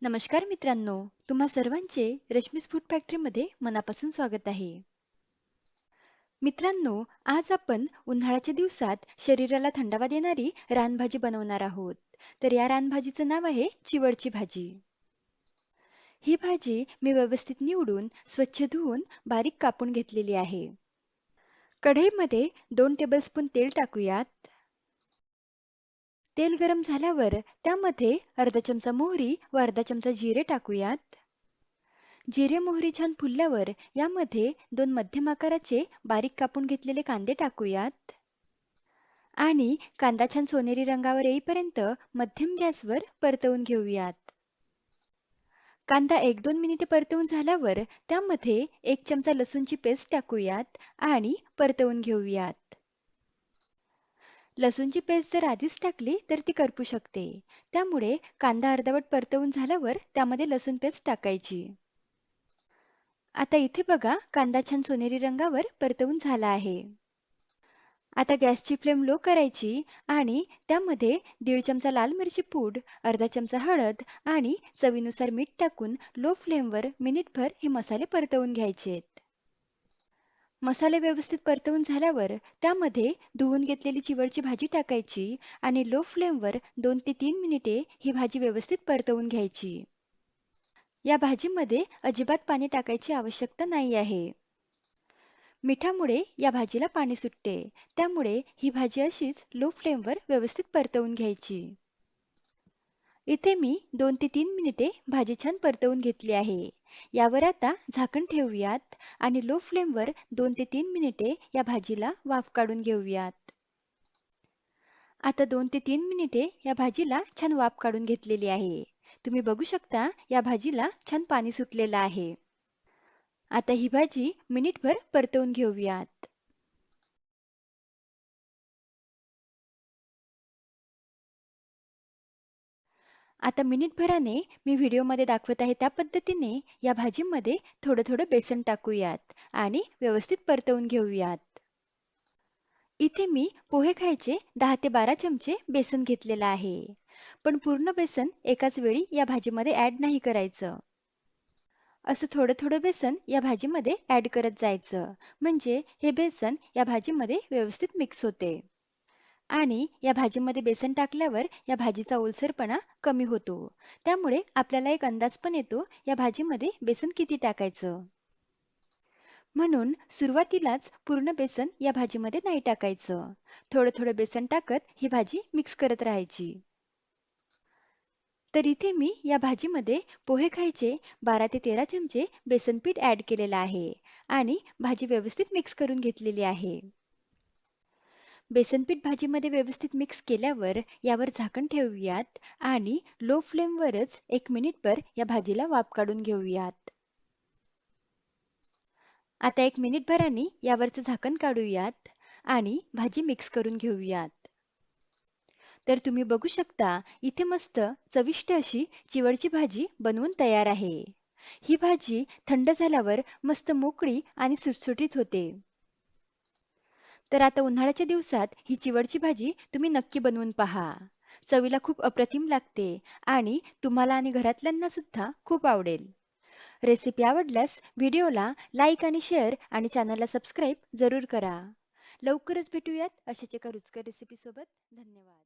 नमस्कार मित्रांनो, तुम्हा सर्वांचे रश्मीस फूड फॅक्टरीमध्ये मनापासून स्वागत आहे. मित्रांनो, आज आपण उन्हाळ्याच्या दिवसात शरीराला थंडावा देणारी रानभाजी बनवणार आहोत. तर या रानभाजीचं नाव आहे चिवडची भाजी. ही भाजी मी व्यवस्थित निवडून, स्वच्छ धुवून, बारीक कापून घेतलेली आहे. कढईमध्ये 2 टेबलस्पून तेल टाकूयात. तेल गरम झाल्यावर त्यामध्ये अर्धा चमचा मोहरी व अर्धा चमचा जिरे टाकूयात. जिरे मोहरी छान फुलल्यावर यामध्ये 2 मध्यम आकाराचे बारीक कापून घेतलेले कांदे टाकूयात आणि कांदा छान सोनेरी रंगावर येईपर्यंत मध्यम गॅसवर परतवून घेऊयात. कांदा 1-2 मिनिटे परतवून झाल्यावर त्यामध्ये 1 चमचा लसूणची पेस्ट टाकूयात आणि परतवून घेऊयात. लसूणची पेस्ट जर आधीच टाकली तर ती करपू शकते. त्यामुळे कांदा अर्धवट परतवून झाल्यावर त्यामध्ये लसूण पेस्ट टाकायची. आता इथे बघा कांदा छान सोनेरी रंगावर परतवून झाला आहे. आता गॅसची फ्लेम लो करायची आणि त्यामध्ये 1.5 चमचा लाल मिरची पूड, अर्धा चमचा हळद आणि चवीनुसार मीठ टाकून लो फ्लेमवर मिनिटभर हे मसाले परतवून घ्यायचेत. मसाले व्यवस्थित परतवून झाल्यावर त्यामध्ये धुवून घेतलेली चिवडची भाजी टाकायची आणि लो फ्लेमवर 2 ते 3 मिनिटे ही भाजी व्यवस्थित परतवून घ्यायची. या भाजीमध्ये अजिबात पाणी टाकायची आवश्यकता नाही आहे. मिठामुळे या भाजीला पाणी सुटते, त्यामुळे ही भाजी अशीच लो फ्लेमवर व्यवस्थित परतवून घ्यायची. इथे मी 2 ते 3 मिनिटे भाजी छान परतवून घेतली आहे. यावर आता झाकण ठेवूयात आणि लो फ्लेमवर 2 ते 3 मिनिटे या भाजीला वाफ काढून घेऊयात. आता 2 ते 3 मिनिटे या भाजीला छान वाफ काढून घेतलेली आहे. तुम्ही बघू शकता या भाजीला छान पाणी सुटलेलं आहे. आता ही भाजी मिनिटभर परतवून घेऊयात. आता मिनिटभराने मी व्हिडिओमध्ये दाखवत आहे त्या पद्धतीने या भाजीमध्ये थोडं थोडं बेसन टाकूयात आणि व्यवस्थित परतवून घेऊयात. इथे मी पोहे खायचे 10 ते 12 चमचे बेसन घेतलेलं आहे. पण पूर्ण बेसन एकाच वेळी या भाजीमध्ये ॲड नाही करायचं. असं थोडं थोडं बेसन या भाजीमध्ये ॲड करत जायचं. म्हणजे हे बेसन या भाजीमध्ये व्यवस्थित मिक्स होते. आणि या भाजीमध्ये बेसन टाकल्यावर या भाजीचा ओलसरपणा कमी होतो. त्यामुळे आपल्याला एक अंदाज पण येतो या भाजीमध्ये बेसन किती टाकायचं. म्हणून सुरुवातीलाच पूर्ण बेसन या भाजीमध्ये नाही टाकायचं. थोडं थोडं बेसन टाकत ही भाजी मिक्स करत राहायची. तर इथे मी या भाजीमध्ये पोहे खायचे 12 ते 13 चमचे बेसन पीठ ॲड केलेलं आहे आणि भाजी व्यवस्थित मिक्स करून घेतलेली आहे. बेसन पीठ भाजीमध्ये व्यवस्थित मिक्स केल्यावर यावर झाकण ठेवूयात आणि लो फ्लेमवरच 1 मिनिटभर या भाजीला वाफ काढून घेऊयात. आता 1 मिनिटभराने यावरचं झाकण काढूयात आणि भाजी मिक्स करून घेऊयात. तर तुम्ही बघू शकता इथे मस्त चविष्ट अशी चिवडची भाजी बनवून तयार आहे. ही भाजी थंड झाल्यावर मस्त मोकळी आणि सुटसुटीत होते. तर आता उन्हाळ्याच्या दिवसात ही चिवडची भाजी तुम्ही नक्की बनवून पहा. चवीला खूप अप्रतिम लागते आणि तुम्हाला आणि घरातल्यांना सुद्धा खूप आवडेल. रेसिपी आवडल्यास व्हिडिओला लाईक आणि शेअर आणि चॅनलला सबस्क्राईब जरूर करा. लवकरच भेटूयात अशाच एका रुचकर रेसिपीसोबत. धन्यवाद.